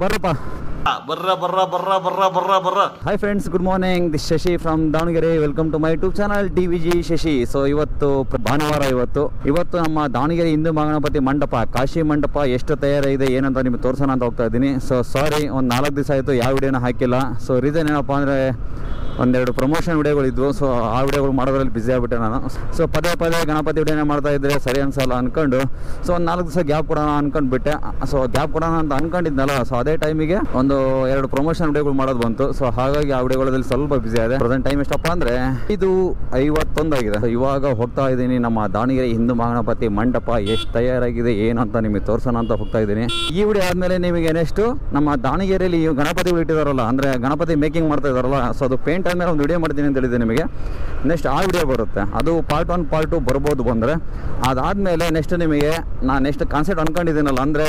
ಬರ್ರಪ್ಪ hi friends, good morning. This Shashi from Davanagere. Welcome to my YouTube channel DVG Shashi. So ಇವತ್ತು ಭಾನುವಾರ. ಇವತ್ತು ನಮ್ಮ ದಾವಣಗೆರೆ ಹಿಂದೂ ಮಹಾಗಣಪತಿ ಮಂಟಪ, ಕಾಶಿ ಮಂಟಪ ಎಷ್ಟು ತಯಾರಾಗಿದೆ ಏನಂತ ನಿಮ್ಗೆ ತೋರಿಸೋಣ ಅಂತ ಹೋಗ್ತಾ ಇದ್ದೀನಿ. ಸೊ ಸಾರಿ, ಒಂದು 4 ದಿವಸ ಆಯಿತು ಯಾವ ವಿಡಿಯೋನ ಹಾಕಿಲ್ಲ. ಸೊ ರೀಸನ್ ಏನಪ್ಪ ಅಂದರೆ ಒಂದೆರಡು ಪ್ರಮೋಷನ್ ವಿಡಿಯೋಗಳಿದ್ವು. ಸೊ ಆ ವಿಡಿಯೋಗಳು ಮಾಡೋದ್ರಲ್ಲಿ ಬಿಸಿ ಆಗಿಬಿಟ್ಟೆ ನಾನು. ಸೊ ಪದೇ ಗಣಪತಿ ವಿಡಿಯೋನೇ ಮಾಡ್ತಾ ಇದ್ದರೆ ಸರಿ ಅನ್ಸಲ್ಲ ಅಂದ್ಕೊಂಡು ಸೊ ಒಂದು 4 ದಿವಸ ಗ್ಯಾಪ್ ಕೊಡೋಣ ಅಂದ್ಕೊಂಡ್ಬಿಟ್ಟೆ. ಸೊ ಗ್ಯಾಪ್ ಕೊಡೋಣ ಅಂತ ಅಂದ್ಕೊಂಡಿದ್ನಲ್ಲ, ಸೊ ಅದೇ ಟೈಮಿಗೆ ಒಂದು 2 ಪ್ರಮೋಷನ್ ವಿಡಿಯೋಗಳು ಮಾಡೋದು ಬಂತು. ಸೊ ಹಾಗಾಗಿ ಆ ವಿಡಿಯೋಗಳಲ್ಲಿ ಸ್ವಲ್ಪ ಬಿಸಿ ಆಗಿದೆ. ಪ್ರೆಸೆಂಟ್ ಟೈಮ್ ಎಷ್ಟಪ್ಪ ಅಂದರೆ ಇದು 51 ಆಗಿದೆ. ಇವಾಗ ಹೋಗ್ತಾ ಇದ್ದೀನಿ ನಮ್ಮ ದಾವಣಗೆರೆ ಹಿಂದೂ ಮಹಾಗಣಪತಿ ಮಂಟಪ ಎಷ್ಟು ತಯಾರಾಗಿದೆ ಏನು ಅಂತ ನಿಮಗೆ ತೋರಿಸೋಣ ಅಂತ ಹೋಗ್ತಾ ಇದ್ದೀನಿ. ಈ ವಿಡಿಯೋ ಆದಮೇಲೆ ನಿಮಗೆ ನೆಕ್ಸ್ಟ್ ನಮ್ಮ ದಾವಣಗೆರೆಯಲ್ಲಿ ಗಣಪತಿಗಳು ಇಟ್ಟಿದಾರಲ್ಲ, ಅಂದರೆ ಗಣಪತಿ ಮೇಕಿಂಗ್ ಮಾಡ್ತಾ ಇದ್ದಾರಲ್ಲ, ಸೊ ಅದು ಪೇಂಟ್ ಆದಮೇಲೆ ಒಂದು ವಿಡಿಯೋ ಮಾಡ್ತೀನಿ ಅಂತ ಹೇಳಿದೆ ನಿಮಗೆ. ನೆಕ್ಸ್ಟ್ ಆ ವಿಡಿಯೋ ಬರುತ್ತೆ, ಅದು ಪಾರ್ಟ್ 1 ಪಾರ್ಟ್ 2 ಬರ್ಬೋದು ಬಂದರೆ. ಅದಾದಮೇಲೆ ನೆಕ್ಸ್ಟ್ ನಿಮಗೆ ನಾನು ನೆಕ್ಸ್ಟ್ ಕಾನ್ಸೆಪ್ಟ್ ಅಂದ್ಕೊಂಡಿದ್ದೀನಲ್ಲ, ಅಂದರೆ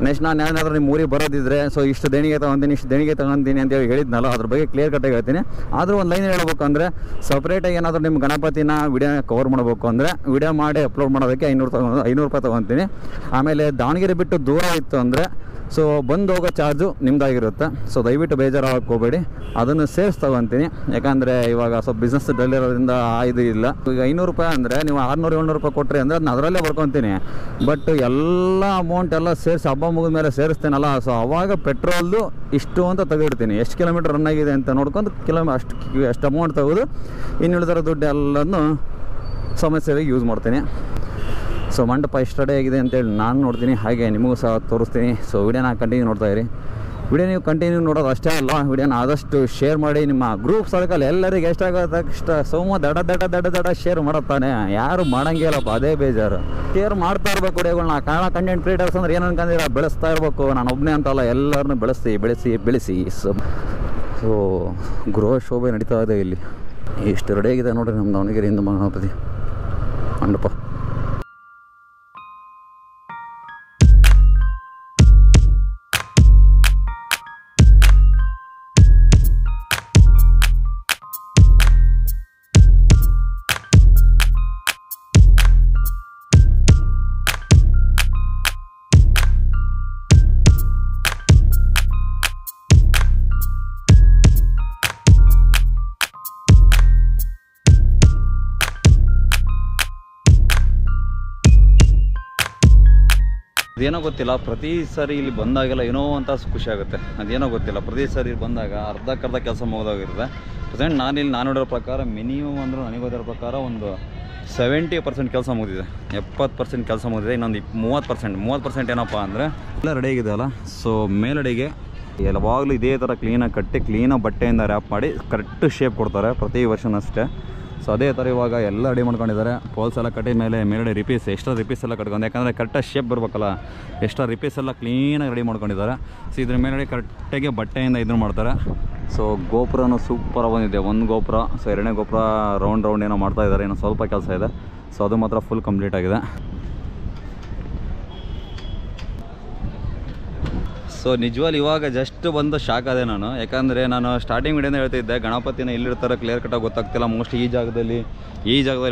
ನೆಕ್ಸ್ಟ್ ನಾನು ಏನಾದರೂ ನಿಮ್ಮ ಊರಿಗೆ ಬರೋದಿದ್ರೆ ಸೊ ಇಷ್ಟು ದೇಣಿಗೆ ತೊಗೊತೀನಿ, ಇಷ್ಟು ದೇಣಿಗೆ ತೊಗೊತೀನಿ ಅಂತೇಳಿ ಹೇಳಿದ್ನಲ್ಲ, ಅದ್ರ ಬಗ್ಗೆ ಕ್ಲಿಯರ್ ಕಟ್ಟಾಗಿ ಹೇಳ್ತೀನಿ. ಆದರೂ ಒಂದು ಲೈನ್ ಹೇಳಬೇಕು ಅಂದರೆ ಸಪ್ರೇಟಾಗಿ ಏನಾದರೂ ನಿಮ್ಮ ಗಣಪತಿನ ವಿಡಿಯೋನ ಕವರ್ ಮಾಡಬೇಕು ಅಂದರೆ ವಿಡಿಯೋ ಮಾಡಿ ಅಪ್ಲೋಡ್ ಮಾಡೋದಕ್ಕೆ 500 ರೂಪಾಯಿ ತೊಗೊತೀನಿ. ಆಮೇಲೆ ದಾವಣಗೆರೆ ಬಿಟ್ಟು ದೂರ ಇತ್ತು ಅಂದರೆ ಸೊ ಬಂದು ಹೋಗೋ ಚಾರ್ಜು ನಿಮ್ಮದಾಗಿರುತ್ತೆ. ಸೊ ದಯವಿಟ್ಟು ಬೇಜಾರಾಗಕ್ಕೆ ಹೋಗಬೇಡಿ, ಅದನ್ನು ಸೇರಿಸಿ ತೊಗೊತೀನಿ. ಯಾಕಂದರೆ ಇವಾಗ ಸ್ವಲ್ಪ ಬಿಸ್ನೆಸ್ ಡಲ್ ಇರೋದ್ರಿಂದ ಇದು ಇಲ್ಲ. ಈಗ 500 ರೂಪಾಯಿ ಅಂದರೆ ನೀವು 600-700 ರೂಪಾಯಿ ಕೊಟ್ಟರೆ ಅಂದರೆ ಅದನ್ನ ಅದರಲ್ಲೇ ಬರ್ಕೊತೀನಿ. ಬಟ್ ಎಲ್ಲ ಅಮೌಂಟ್ ಎಲ್ಲ ಸೇರಿಸಿ ಹಬ್ಬ ಮುಗಿದ ಮೇಲೆ ಸೇರಿಸ್ತೇನಲ್ಲ, ಸೊ ಅವಾಗ ಪೆಟ್ರೋಲ್ದು ಇಷ್ಟು ಅಂತ ತೆಗೆದಿಡ್ತೀನಿ. ಎಷ್ಟು ಕಿಲೋಮೀಟ್ರ್ ರನ್ ಆಗಿದೆ ಅಂತ ನೋಡ್ಕೊಂಡು ಅಷ್ಟು ಅಮೌಂಟ್ ತೆಗೆದು ಇನ್ನುಳಿದಿರೋ ದುಡ್ಡು ಎಲ್ಲನೂ ಸಮಸ್ಯೆಗೆ ಯೂಸ್ ಮಾಡ್ತೀನಿ. ಸೊ ಮಂಟಪ ಎಷ್ಟು ರೆಡಿ ಆಗಿದೆ ಅಂತೇಳಿ ನಾನು ನೋಡ್ತೀನಿ, ಹಾಗೆ ನಿಮಗೂ ಸಹ ತೋರಿಸ್ತೀನಿ. ಸೊ ವಿಡಿಯೋನ ಕಂಟಿನ್ಯೂ ನೋಡ್ತಾ ಇರಿ. ವಿಡಿಯೋ ನೀವು ಕಂಟಿನ್ಯೂ ನೋಡೋದು ಅಷ್ಟೇ ಅಲ್ಲ, ವಿಡಿಯೋನ ಆದಷ್ಟು ಶೇರ್ ಮಾಡಿ ನಿಮ್ಮ ಗ್ರೂಪ್ ಸರ್ಕಲ್ ಎಲ್ಲರಿಗೆ ಎಷ್ಟಾಗೋದಷ್ಟು ಸೋಮ ದಡ ಶೇರ್ ಮಾಡುತ್ತಾನೆ. ಯಾರು ಮಾಡಂಗಿಲ್ಲಪ್ಪ, ಅದೇ ಬೇಜಾರು. ಶೇರ್ ಮಾಡ್ತಾ ಇರಬೇಕು ವಿಡಿಯೋಗಳನ್ನ. ಕಾರಣ ಕಂಟೆಂಟ್ ಕ್ರಿಯೇಟರ್ಸ್ ಅಂದ್ರೆ ಏನು ಅನ್ಕೊಂಡಿರ, ಬೆಳೆಸ್ತಾ ಇರಬೇಕು. ನಾನು ಒಬ್ಬನೇ ಅಂತಲ್ಲ, ಎಲ್ಲರನ್ನೂ ಬೆಳೆಸಿ. ಸೊ ಗೃಹ ಶೋಭೆ ನಡೀತಾ ಇದೆ ಇಲ್ಲಿ. ಎಷ್ಟು ರೆಡಿ ಆಗಿದೆ ನೋಡಿರಿ ನಮ್ಮ ದಾವಣಗೆರೆ ಹಿಂದೂ ಮಹಾಗಣಪತಿ ಮಂಟಪ. ಅದೇನೋ ಗೊತ್ತಿಲ್ಲ, ಪ್ರತಿ ಸಾರಿ ಇಲ್ಲಿ ಬಂದಾಗೆಲ್ಲ ಏನೋ ಅಂತ ಖುಷಿ ಆಗುತ್ತೆ. ಅದೇನೋ ಗೊತ್ತಿಲ್ಲ, ಪ್ರತಿ ಸಾರಿ ಇಲ್ಲಿ ಬಂದಾಗ ಅರ್ಧಕ್ಕರ್ಧ ಕೆಲಸ ಮುಗಿದೋಗಿರುತ್ತೆ. ಪ್ರೆಸೆಂಟ್ ನಾನಿಲ್ಲಿ ನಾನು ನೋಡೋ ಪ್ರಕಾರ ಮಿನಿಮಮ್ ಅಂದ್ರೆ ನನಗೆ ಗೊತ್ತಿರೋ ಪ್ರಕಾರ ಒಂದು 70% ಕೆಲಸ ಮುಗಿದಿದೆ. 70% ಕೆಲಸ ಮುಗಿದಿದೆ. ಇನ್ನೊಂದು 30% ಏನಪ್ಪ ಅಂದರೆ ಎಲ್ಲ ರೆಡಿ ಆಗಿದೆ ಅಲ್ಲ. ಸೊ ಮೇಲಡೆಗೆ ಯಾವಾಗಲೂ ಇದೇ ಥರ ಕ್ಲೀನಾಗಿ ಕಟ್ಟಿ ಕ್ಲೀನಾಗಿ ಬಟ್ಟೆಯಿಂದ ರ್ಯಾಪ್ ಮಾಡಿ ಕರೆಕ್ಟ್ ಶೇಪ್ ಕೊಡ್ತಾರೆ ಪ್ರತಿ ವರ್ಷನಷ್ಟೇ. ಸೊ ಅದೇ ಥರ ಇವಾಗ ಎಲ್ಲ ರೆಡಿ ಮಾಡ್ಕೊಂಡಿದ್ದಾರೆ. ಪೋಲ್ಸ್ ಎಲ್ಲ ಕಟ್ಟಿದ ಮೇಲೆ ಮೇಲ್ಗಡೆ ಎಕ್ಸ್ಟ್ರಾ ರಿಪೀಸ್ ಎಲ್ಲ ಕಟ್ಕೊಂಡು, ಯಾಕಂದರೆ ಕರೆಕ್ಟಾಗಿ ಶೇಪ್ ಬರಬೇಕಲ್ಲ, ಎಕ್ಸ್ಟ್ರಾ ರಿಪೀಸ್ ಎಲ್ಲ ಕ್ಲೀನಾಗಿ ರೆಡಿ ಮಾಡ್ಕೊಂಡಿದ್ದಾರೆ. ಸೊ ಇದ್ರ ಮೇಲ್ಗಡೆ ಕರೆಕ್ಟಾಗಿ ಬಟ್ಟೆಯಿಂದ ಇದನ್ನು ಮಾಡ್ತಾರೆ. ಸೊ ಗೋಪುರನೂ ಸೂಪರಾಗಿ ಬಂದಿದೆ. ಒಂದು ಗೋಪುರ, ಸೊ 2ನೇ ಗೋಪುರ ರೌಂಡ್ ಏನೋ ಮಾಡ್ತಾ ಇದ್ದಾರೆ. ಇನ್ನೂ ಸ್ವಲ್ಪ ಕೆಲಸ ಇದೆ. ಸೊ ಅದು ಮಾತ್ರ ಫುಲ್ ಕಂಪ್ಲೀಟ್ ಆಗಿದೆ. ಸೊ ನಿಜವಾಗ್ಲೂ ಇವಾಗ ಜಸ್ಟ್ ಬಂದು ಶಾಕ್ ಆದೆ ನಾನು. ಯಾಕಂದರೆ ನಾನು ಸ್ಟಾರ್ಟಿಂಗ್ ವಿಡಿಯೋನೇ ಹೇಳ್ತಿದ್ದೆ, ಗಣಪತಿನ ಎಲ್ಲಿಡ್ತಾರೆ ಕ್ಲಿಯರ್ ಕಟ್ಟಾಗಿ ಗೊತ್ತಾಗ್ತಿಲ್ಲ. ಮೋಸ್ಟ್ಲಿ ಈ ಜಾಗದಲ್ಲಿ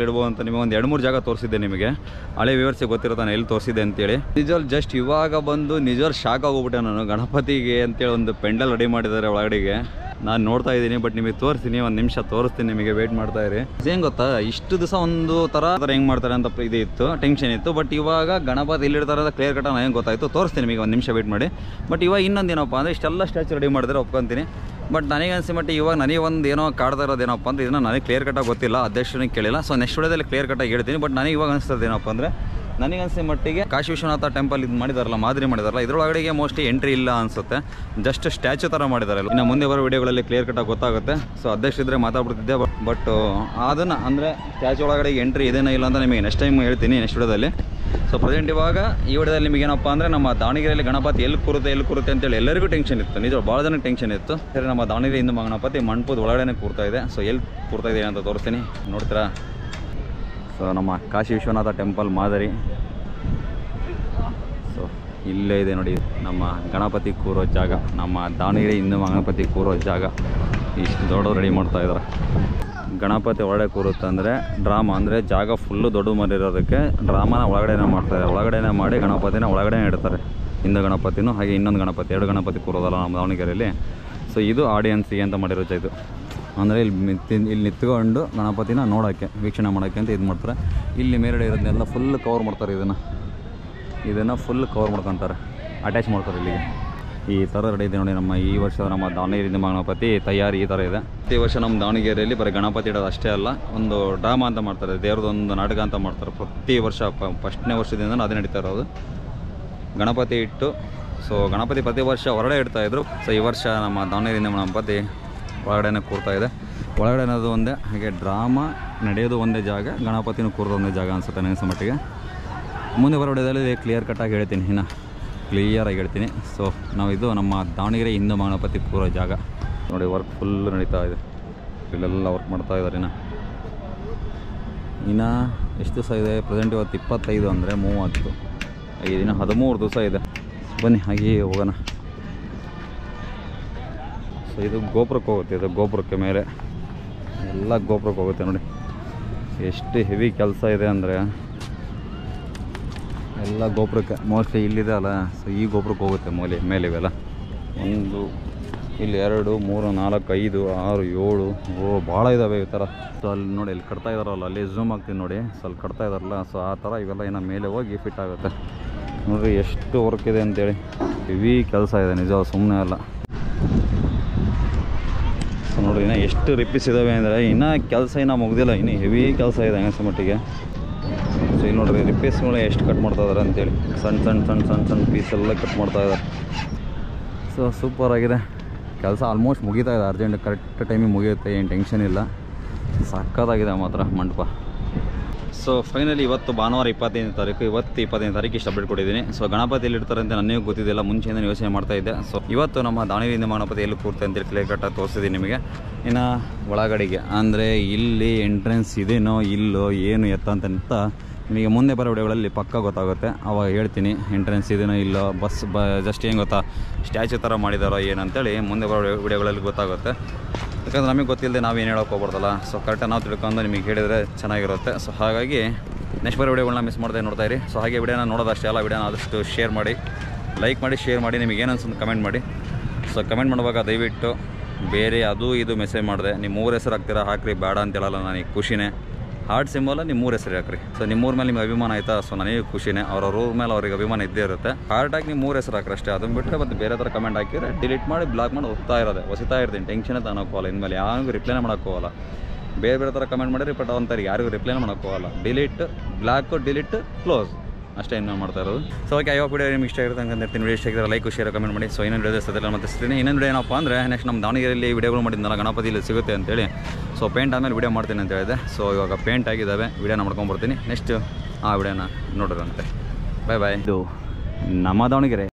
ಇಡ್ಬೋದು ಅಂತ ನಿಮಗೆ ಒಂದು 2-3 ಜಾಗ ತೋರಿಸಿದ್ದೆ. ನಿಮಗೆ ಹಳೆ ವ್ಯೂವರ್ಸಿಗೆ ಗೊತ್ತಿರುತ್ತೆ ಎಲ್ಲಿ ತೋರಿಸಿದೆ ಅಂತೇಳಿ. ನಿಜವಾಗ್ಲೂ ಜಸ್ಟ್ ಇವಾಗ ಬಂದು ನಿಜವಾಗ್ಲೂ ಶಾಕ್ ಆಗೋಗ್ಬಿಟ್ಟೆ ನಾನು. ಗಣಪತಿಗೆ ಅಂತೇಳಿ ಒಂದು ಪೆಂಡಲ್ ರೆಡಿ ಮಾಡಿದ್ದಾರೆ ಒಳಗಡೆಗೆ. ನಾನು ನೋಡ್ತಾ ಇದ್ದೀನಿ, ಬಟ್ ನಿಮಗೆ ತೋರಿಸ್ತೀನಿ, ಒಂದು ನಿಮಿಷ ತೋರಿಸ್ತೀನಿ ನಿಮಗೆ, ವೆಯ್ಟ್ ಮಾಡ್ತಾ ಇರಿ. ಏನು ಗೊತ್ತಾ, ಇಷ್ಟು ದಿವಸ ಒಂದು ಥರ ಹೆಂಗೆ ಮಾಡ್ತಾರೆ ಅಂತ ಇತ್ತು, ಟೆನ್ಷನ್ ಇತ್ತು. ಬಟ್ ಇವಾಗ ಗಣಪತಿ ಎಲ್ಲಿಡ್ತಾರೆ ಅಂತ ಕ್ಲಿಯರ್ ಕಟ್ಟ ನನಗೆ ಗೊತ್ತಾಯಿತು. ತೋರಿಸ್ತೀನಿ ನಿಮಗೆ, ಒಂದು ನಿಮಿಷ ವೆಯ್ಟ್ ಮಾಡಿ. ಬಟ್ ಇವಾಗ ಇನ್ನೊಂದು ಏನಪ್ಪ ಅಂದರೆ ಇಷ್ಟೆಲ್ಲ ಸ್ಟ್ಯಾಚು ರೆಡಿ ಮಾಡಿದ್ರೆ ಒಪ್ಕೊತೀನಿ. ಬಟ್ ನನಗೆ ಅನಿಸಿ ಮಟ್ಟ ಇವಾಗ ನನಗೆ ಒಂದು ಏನೋ ಕಾಡ್ತಾ ಇರೋದೇನಪ್ಪ ಅಂದರೆ ಇದನ್ನು ನನಗೆ ಕ್ಲಿಯರ್ ಕಟ್ಟಾಗಿ ಗೊತ್ತಿಲ್ಲ, ಅಧ್ಯಕ್ಷನಿಗೆ ಕೇಳಿಲ್ಲ. ಸೊ ನೆಕ್ಸ್ಟ್ ವಿಡಿಯೋದಲ್ಲಿ ಕ್ಲಿಯರ್ ಕಟ್ಟಾಗಿ ಹೇಳ್ತೀನಿ. ಬಟ್ ನನಗೆ ಇವಾಗ ಅನಿಸ್ತದೆ ಏನಪ್ಪ ಅಂದರೆ, ನನಗೆ ಅನಿಸಿದ ಮಟ್ಟಿಗೆ ಕಾಶಿ ವಿಶ್ವನಾಥ ಟೆಂಪಲ್ ಇದು ಮಾಡಿದಾರಲ್ಲ, ಮಾದರಿ ಮಾಡಿದಾರಲ್ಲ, ಇದರೊಳಗಡೆಗೆ ಮೋಸ್ಟ್ಲಿ ಎಂಟ್ರಿ ಇಲ್ಲ ಅನಿಸುತ್ತೆ. ಜಸ್ಟ್ ಸ್ಟ್ಯಾಚು ಥರ ಮಾಡಿದಾರಲ್ಲ. ಇನ್ನು ಮುಂದೆ ಬರೋ ವಿಡಿಯೋಗಳಲ್ಲಿ ಕ್ಲಿಯರ್ ಕಟ್ಟಾಗಿ ಗೊತ್ತಾಗುತ್ತೆ. ಸೊ ಅಧ್ಯಕ್ಷರಿದ್ರೆ ಮಾತಾಡ್ಬಿಡ್ತಿದ್ದೆ. ಬಟ್ ಅದನ್ನು ಅಂದರೆ ಸ್ಟ್ಯಾಚು ಒಳಗಡೆ ಎಂಟ್ರಿ ಇದೇನೋ ಇಲ್ಲ ಅಂತ ನಿಮಗೆ ನೆಕ್ಸ್ಟ್ ಟೈಮ್ ಹೇಳ್ತೀನಿ, ನೆಕ್ಸ್ಟ್ ವಿಡಿಯೋದಲ್ಲಿ. ಸೊ ಪ್ರೆಸೆಂಟ್ ಇವಾಗ ಈ ವಿಡಿಯೋದಲ್ಲಿ ನಿಮಗೆ ಏನಪ್ಪ ಅಂದರೆ ನಮ್ಮ ದಾವಣಗೆರೆಯಲ್ಲಿ ಗಣಪತಿ ಎಲ್ಲಿ ಕೂರುತ್ತೆ ಅಂತೇಳಿ ಎಲ್ಲರಿಗೂ ಟೆನ್ಷನ್ ಇತ್ತು. ನಿಜ ಭಾಳ ಜನಕ್ಕೆ ಟೆನ್ಷನ್ ಇತ್ತು. ಸರಿ, ನಮ್ಮ ದಾವಣಗೆರೆ ಹಿಂದೂ ಗಣಪತಿ ಮಂಟಪದ ಒಳಗಡೆ ಕೂರ್ತಾ ಇದೆ. ಸೊ ಎಲ್ಲಿ ಕೂರ್ತಾ ಇದೆ ಅಂತ ತೋರಿಸ್ತೀನಿ, ನೋಡ್ತೀರಾ. ಸೊ ನಮ್ಮ ಕಾಶಿ ವಿಶ್ವನಾಥ ಟೆಂಪಲ್ ಮಾದರಿ. ಸೊ ಇಲ್ಲೇ ಇದೆ ನೋಡಿ ನಮ್ಮ ಗಣಪತಿ ಕೂರೋ ಜಾಗ, ನಮ್ಮ ದಾವಣಗೆರೆ ಹಿಂದೂ ಗಣಪತಿ ಕೂರೋ ಜಾಗ. ಇಷ್ಟು ದೊಡ್ಡದು ರೆಡಿ ಮಾಡ್ತಾ ಇದ್ದಾರೆ. ಗಣಪತಿ ಒಳಗಡೆ ಕೂರುತ್ತೆ ಅಂದರೆ ಡ್ರಾಮಾ, ಅಂದರೆ ಜಾಗ ಫುಲ್ಲು ದೊಡ್ಡ ಮಾಡಿರೋದಕ್ಕೆ ಡ್ರಾಮಾನ ಒಳಗಡೆನೇ ಮಾಡ್ತಾರೆ. ಒಳಗಡೆನೇ ಮಾಡಿ ಗಣಪತಿನ ಒಳಗಡೆ ಇಡ್ತಾರೆ. ಹಿಂದೂ ಗಣಪತಿನೂ ಹಾಗೆ ಇನ್ನೊಂದು ಗಣಪತಿ, 2 ಗಣಪತಿ ಕೂರೋದಲ್ಲ ನಮ್ಮ ದಾವಣಗೆರೆಯಲ್ಲಿ. ಸೊ ಇದು ಆಡಿಯನ್ಸಿಗೆ ಅಂತ ಮಾಡಿರುತ್ತೆ. ಇದು ಅಂದರೆ ಇಲ್ಲಿ ನಿಂತ್ಕೊಂಡು ಗಣಪತಿನ ನೋಡೋಕ್ಕೆ, ವೀಕ್ಷಣೆ ಮಾಡೋಕ್ಕೆ ಅಂತ ಇದು ಮಾಡ್ತಾರೆ. ಇಲ್ಲಿ ಮೇಲ್ಗಡೆ ಇರೋದನ್ನೆಲ್ಲ ಫುಲ್ ಕವರ್ ಮಾಡ್ತಾರೆ. ಇದನ್ನು ಫುಲ್ ಕವರ್ ಮಾಡ್ಕೊತಾರೆ, ಅಟ್ಯಾಚ್ ಮಾಡ್ತಾರೆ ಇಲ್ಲಿಗೆ. ಈ ಥರ ರೆಡಿ ಇದೆ ನೋಡಿ ನಮ್ಮ ಈ ವರ್ಷದ ನಮ್ಮ ದಾವಣಗೆರೆ ಗಣಪತಿ ತಯಾರಿ ಈ ಥರ ಇದೆ. ಪ್ರತಿ ವರ್ಷ ನಮ್ಮ ದಾವಣಗೆರೆಯಲ್ಲಿ ಬರೀ ಗಣಪತಿ ಇಡೋದು ಅಷ್ಟೇ ಅಲ್ಲ, ಒಂದು ಡ್ರಾಮಾ ಅಂತ ಮಾಡ್ತಾರೆ, ದೇವ್ರದೊಂದು ನಾಟಕ ಅಂತ ಮಾಡ್ತಾರೆ ಪ್ರತಿ ವರ್ಷ. ಫಸ್ಟ್ನೇ ವರ್ಷದಿಂದ ಅದೇ ನಡೀತಾ ಇರೋದು ಗಣಪತಿ ಇಟ್ಟು. ಸೊ ಗಣಪತಿ ಪ್ರತಿ ವರ್ಷ ಹೊರಗಡೆ ಇಡ್ತಾಯಿದ್ರು. ಸೊ ಈ ವರ್ಷ ನಮ್ಮ ದಾವಣಗೆರೆಯಿಂದ ಗಣಪತಿ ಒಳಗಡೆನೇ ಕೂರ್ತಾ ಇದೆ. ಒಳಗಡೆ ಅನ್ನೋದು ಒಂದೇ, ಹಾಗೆ ಡ್ರಾಮಾ ನಡೆಯೋದು ಒಂದೇ ಜಾಗ, ಗಣಪತಿನೂ ಕೂರೋದು ಒಂದೇ ಜಾಗ ಅನಿಸುತ್ತೆ ನನಗೆ ಮಟ್ಟಿಗೆ. ಮುಂದೆ ಬರೋ ವಿಡಿಯೋದಲ್ಲಿ ಕ್ಲಿಯರ್ ಕಟ್ಟಾಗಿ ಹೇಳ್ತೀನಿ, ಇನ್ನು ಕ್ಲಿಯರಾಗಿ ಹೇಳ್ತೀನಿ. ಸೊ ಇದು ನಮ್ಮ ದಾವಣಗೆರೆ ಹಿಂದೂ ಗಣಪತಿ ಕೂರೋ ಜಾಗ ನೋಡಿ. ವರ್ಕ್ ಫುಲ್ ನಡೀತಾ ಇದೆ, ಇಲ್ಲೆಲ್ಲ ವರ್ಕ್ ಮಾಡ್ತಾ ಇದ್ದಾರೆ. ಇನ್ನು ಎಷ್ಟು ದಿವಸ ಇದೆ ಪ್ರೆಸೆಂಟ್? ಇವತ್ತು 25 ಅಂದರೆ 30, 5 ದಿನ 13 ದಿವಸ ಇದೆ. ಬನ್ನಿ ಹಾಗೆ ಹೋಗೋಣ. ಸೊ ಇದು ಗೋಪುರಕ್ಕೆ ಹೋಗುತ್ತೆ, ಇದು ಗೋಪುರಕ್ಕೆ ಮೇಲೆ ಎಲ್ಲ ಗೋಪುರಕ್ಕೆ ಹೋಗುತ್ತೆ ನೋಡಿ. ಎಷ್ಟು ಹೆವಿ ಕೆಲಸ ಇದೆ ಅಂದರೆ ಎಲ್ಲ ಗೋಪುರಕ್ಕೆ ಮೋಸ್ಟ್ಲಿ ಇಲ್ಲಿದೆ ಅಲ್ಲ. ಸೊ ಈ ಗೋಪುರಕ್ಕೆ ಹೋಗುತ್ತೆ ಮೇಲೆ ಇವೆಲ್ಲ. 1 ಇಲ್ಲಿ 2 3 4 5 6 7 ಭಾಳ ಇದ್ದಾವೆ ಈ ಥರ. ಸೊ ಅಲ್ಲಿ ನೋಡಿ, ಇಲ್ಲಿ ಕಟ್ತಾ ಇದ್ದಾರಲ್ಲ, ಅಲ್ಲಿ ಝೂಮ್ ಆಗ್ತೀನಿ ನೋಡಿ. ಸೊ ಅಲ್ಲಿ ಕಟ್ತಾ ಇದ್ದಾರಲ್ಲ, ಸೊ ಆ ಥರ ಇವೆಲ್ಲ ಏನೋ ಮೇಲೆ ಹೋಗಿ ಫಿಟ್ ಆಗುತ್ತೆ ನೋಡಿರಿ. ಎಷ್ಟು ವರ್ಕ್ ಇದೆ ಅಂತೇಳಿ, ಹೆವಿ ಕೆಲಸ ಇದೆ ನಿಜ, ಸುಮ್ಮನೆ ಅಲ್ಲ. ಸೊ ನೋಡಿರಿ, ಇನ್ನೂ ಎಷ್ಟು ರಿಪೀಸ್ ಇದ್ದಾವೆ ಅಂದರೆ ಇನ್ನೂ ಕೆಲಸ ಇನ್ನೂ ಮುಗ್ದಿಲ್ಲ, ಇನ್ನೂ ಹೆವಿ ಕೆಲಸ ಇದೆ ಹಂಗಸ ಮಟ್ಟಿಗೆ. ಸೊ ಇಲ್ಲಿ ನೋಡಿರಿ ರಿಪೀಸ್ಗಳು ಎಷ್ಟು ಕಟ್ ಮಾಡ್ತಾ ಇದ್ದಾರೆ ಅಂತೇಳಿ, ಸಣ್ಣ ಪೀಸೆಲ್ಲ ಕಟ್ ಮಾಡ್ತಾ ಇದ್ದಾರೆ. ಸೊ ಸೂಪರಾಗಿದೆ ಕೆಲಸ, ಆಲ್ಮೋಸ್ಟ್ ಮುಗಿತಾ ಇದೆ. ಅರ್ಜೆಂಟ್ ಕರೆಕ್ಟ್ ಟೈಮಿಗೆ ಮುಗಿಯುತ್ತೆ, ಏನು ಟೆನ್ಷನ್ ಇಲ್ಲ. ಸಕ್ಕತ್ತಾಗಿದೆ ಮಾತ್ರ ಮಂಟಪ. ಸೊ ಫೈನಲಿ ಇವತ್ತು ಭಾನುವಾರ 25ನೇ ತಾರೀಕು, ಇವತ್ತು 25ನೇ ತಾರೀಕು ಇಷ್ಟು ಅಪ್ಡೇಟ್ ಕೊಟ್ಟಿದ್ದೀನಿ. ಸೊ ಗಣಪತಿ ಎಲ್ಲಿ ಇಡ್ತಾರೆ ಅಂತ ನನಗೂ ಗೊತ್ತಿದ್ದಿಲ್ಲ, ಮುಂಚೆಯಿಂದ ಯೋಚನೆ ಮಾಡ್ತಾ ಇದ್ದೆ. ಸೊ ಇವತ್ತು ನಮ್ಮ ದಾವಣಗೆರೆಯಿಂದ ಗಣಪತಿ ಎಲ್ಲಿ ಕೂರ್ತೆ ಅಂತೇಳಿ ಕ್ಲಿಯರ್ ಕಟ್ಟಾಗಿ ತೋರಿಸಿದ್ದೀನಿ ನಿಮಗೆ. ಇನ್ನು ಒಳಗಡೆಗೆ ಅಂದರೆ ಇಲ್ಲಿ ಎಂಟ್ರೆನ್ಸ್ ಇದೇನೋ ಇಲ್ಲೋ ಏನು ಎತ್ತ ಅಂತ ನಿಮಗೆ ಮುಂದೆ ಬರೋ ವಿಡಿಯೋಗಳಲ್ಲಿ ಪಕ್ಕ ಗೊತ್ತಾಗುತ್ತೆ, ಅವಾಗ ಹೇಳ್ತೀನಿ ಎಂಟ್ರೆನ್ಸ್ ಇದೇನೋ ಇಲ್ಲೋ. ಜಸ್ಟ್ ಏನು ಗೊತ್ತಾ, ಸ್ಟ್ಯಾಚು ಥರ ಮಾಡಿದಾರೋ ಏನಂತೇಳಿ ಮುಂದೆ ಬರೋ ವಿಡಿಯೋಗಳಲ್ಲಿ ಗೊತ್ತಾಗುತ್ತೆ. ಯಾಕಂದ್ರೆ ನಮಗೆ ಗೊತ್ತಿಲ್ಲದೆ ನಾವೇನು ಹೇಳೋಕೆ ಹೋಗ್ಬಾರ್ದಲ್ಲ. ಸೊ ಕರೆಕ್ಟಾಗಿ ನಾವು ತಿಳ್ಕೊಂಡು ನಿಮಗೆ ಹೇಳಿದರೆ ಚೆನ್ನಾಗಿರುತ್ತೆ. ಸೊ ಹಾಗಾಗಿ ನೆಕ್ಸ್ಟ್ ಬರೋ ವಿಡಿಯೋಗಳನ್ನ ಮಿಸ್ ಮಾಡದೆ ನೋಡ್ತಾ ಇರಿ. ಸೊ ಹಾಗೆ ವಿಡಿಯೋನ ನೋಡೋದಷ್ಟೇ ಅಲ್ಲ, ವಿಡಿಯೋನ ಆದಷ್ಟು ಶೇರ್ ಮಾಡಿ, ಲೈಕ್ ಮಾಡಿ, ಶೇರ್ ಮಾಡಿ. ನಿಮಗೆ ಏನು ಅನ್ಸುತ್ತೆ ಕಮೆಂಟ್ ಮಾಡಿ. ಸೊ ಕಮೆಂಟ್ ಮಾಡುವಾಗ ದಯವಿಟ್ಟು ಬೇರೆ ಅದು ಇದು ಮೆಸೇಜ್ ಮಾಡಿದೆ ನಿಮ್ಮ 3 ಹೆಸರು ಹಾಕ್ತೀರಾ, ಹಾಕ್ರಿ, ಬೇಡ ಅಂತ ಹೇಳಲ್ಲ, ನನಗೆ ಖುಷಿನೇ. ಹಾರ್ಟ್ ಸಿಂಬಲ್ ನಿಮ್ಮ 3 ಹೆಸರು ಹಾಕ್ರಿ. ಸೊ ನಿಮ್ಮೂರ ಮೇಲೆ ನಿಮಗೆ ಅಭಿಮಾನ ಆಯಿತಾ, ಸೊ ನನಗೆ ಖುಷಿನೇ. ಅವ್ರ ಊರ ಮೇಲೆ ಅವ್ರಿಗೆ ಅಭಿಮಾನ ಇದ್ದೇ ಇರುತ್ತೆ. ಹಾರ್ಟಾಗಿ ನಿಮ್ಮ 3 ಹೆಸರು ಹಾಕ್ರಿ ಅಷ್ಟೇ. ಅದನ್ನು ಬಿಟ್ಟರೆ ಮತ್ತು ಬೇರೆ ಥರ ಕಮೆಂಟ್ ಹಾಕಿದ್ರೆ ಡಿಲೀಟ್ ಮಾಡಿ, ಬ್ಲಾಕ್ ಮಾಡಿ ಹೊಸಿತಾ ಇರ್ತೀನಿ. ಟೆನ್ಷನ್ ತಗೋಲ್ಲ, ಇನ್ಮೇಲೆ ಯಾರಿಗೂ ರಿಪ್ಲೈನೇ ಮಾಡೋಕ್ಕೋಗಲ್ಲ. ಬೇರೆ ಥರ ಕಮೆಂಟ್ ಮಾಡಿರಿ, ಬಟ್ ಅಂತಾರೆ ಯಾರಿಗೂ ರಿಪ್ಲೈನೇ ಮಾಡೋಕ್ಕೋಗಲ್ಲ. ಡಿಲೀಟ್, ಬ್ಲಾಕು, ಡಿಲೀಟ್, ಕ್ಲೋಸ್ ಅಷ್ಟೇ ಇನ್ನು ಮಾಡ್ತಾ ಇರೋದು. ಸೊ ಓಕೆ, ಯಾವ ವಿಡಿಯೋ ನಿಮ್ಗೆ ಇಷ್ಟ ಇರುತ್ತೆ ಅಂತ ಇರ್ತೀನಿ. ವಿಡಿಯೋ ಇಷ್ಟ ಆಗಿದ್ರೆ ಲೈಕ್, ಶೇರ್, ಕಮೆಂಟ್ ಮಾಡಿ. ಸೊ ಇನ್ನೊಂದು ವಿಡಿಯೋ ಸದೆಲ್ಲ ಮತ್ತೆ ಸಿಗ್ತೀನಿ. ಇನ್ನೊಂದು ವಿಡಿಯೋ ಏನಪ್ಪ ಅಂದರೆ ನೆಕ್ಸ್ಟ್ ನಮ್ಮ ದಾವಣಗೆರೆಯಲ್ಲಿ ವಿಡಿಯೋಗಳು ಮಾಡಿದ್ನಲ್ಲ ಗಣಪತಿಯಲ್ಲಿ ಸಿಗುತ್ತೆ ಅಂತೇಳಿ. ಸೊ ಪೇಂಟ್ ಆದಮೇಲೆ ವಿಡಿಯೋ ಮಾಡ್ತೀನಿ ಅಂತ ಹೇಳಿದೆ. ಸೊ ಇವಾಗ ಪೇಂಟ್ ಆಗಿದ್ದಾವೆ, ವಿಡಿಯೋನ ಮಾಡ್ಕೊಂಡ್ಬರ್ತೀನಿ. ನೆಕ್ಸ್ಟ್ ಆ ವಿಡಿಯೋನ ನೋಡೋರಂತೆ. ಬಾಯ್. ಇದು ನಮ್ಮ ದಾವಣಗೆರೆ.